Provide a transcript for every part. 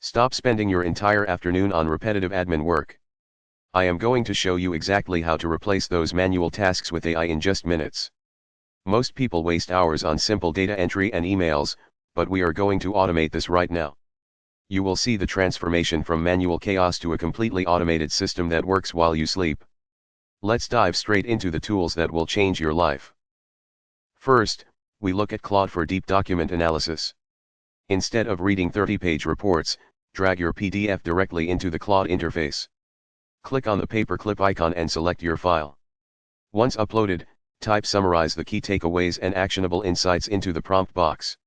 Stop spending your entire afternoon on repetitive admin work. I am going to show you exactly how to replace those manual tasks with AI in just minutes. Most people waste hours on simple data entry and emails, but we are going to automate this right now. You will see the transformation from manual chaos to a completely automated system that works while you sleep. Let's dive straight into the tools that will change your life. First, we look at Claude for deep document analysis. Instead of reading 30-page reports, drag your PDF directly into the Claude interface. Click on the paperclip icon and select your file. Once uploaded, type "Summarize the key takeaways and actionable insights" into the prompt box.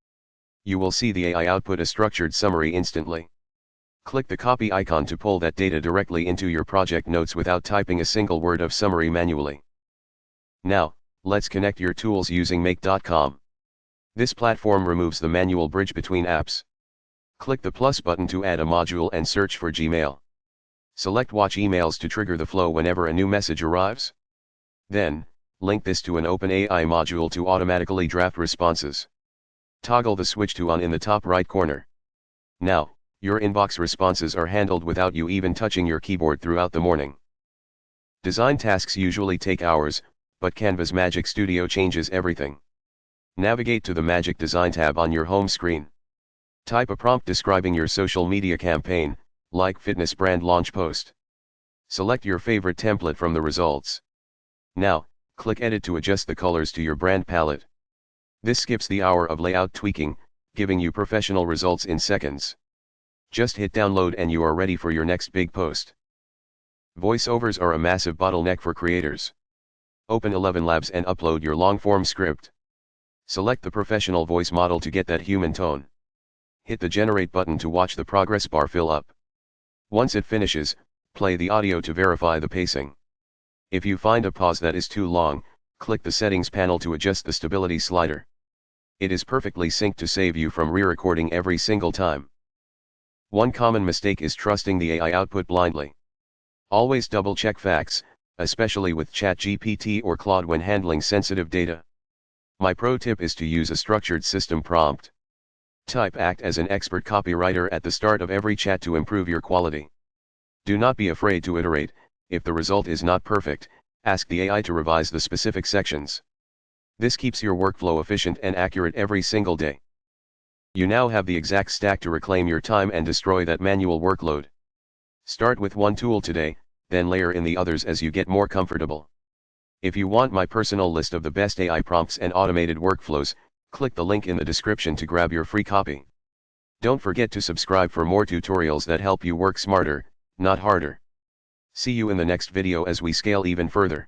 You will see the AI output a structured summary instantly. Click the copy icon to pull that data directly into your project notes without typing a single word of summary manually. Now, let's connect your tools using make.com. This platform removes the manual bridge between apps. Click the plus button to add a module and search for Gmail. Select Watch Emails to trigger the flow whenever a new message arrives. Then, link this to an OpenAI module to automatically draft responses. Toggle the switch to On in the top right corner. Now, your inbox responses are handled without you even touching your keyboard throughout the morning. Design tasks usually take hours, but Canva's Magic Studio changes everything. Navigate to the Magic Design tab on your home screen. Type a prompt describing your social media campaign, like fitness brand launch post. Select your favorite template from the results. Now, click Edit to adjust the colors to your brand palette. This skips the hour of layout tweaking, giving you professional results in seconds. Just hit download and you are ready for your next big post. Voiceovers are a massive bottleneck for creators. Open ElevenLabs and upload your long-form script. Select the professional voice model to get that human tone. Hit the Generate button to watch the progress bar fill up. Once it finishes, play the audio to verify the pacing. If you find a pause that is too long, click the Settings panel to adjust the stability slider. It is perfectly synced to save you from re-recording every single time. One common mistake is trusting the AI output blindly. Always double-check facts, especially with ChatGPT or Claude when handling sensitive data. My pro tip is to use a structured system prompt. Type "Act as an expert copywriter" at the start of every chat to improve your quality. Do not be afraid to iterate. If the result is not perfect, ask the AI to revise the specific sections. This keeps your workflow efficient and accurate every single day. You now have the exact stack to reclaim your time and destroy that manual workload. Start with one tool today, then layer in the others as you get more comfortable. If you want my personal list of the best AI prompts and automated workflows, click the link in the description to grab your free copy. Don't forget to subscribe for more tutorials that help you work smarter, not harder. See you in the next video as we scale even further.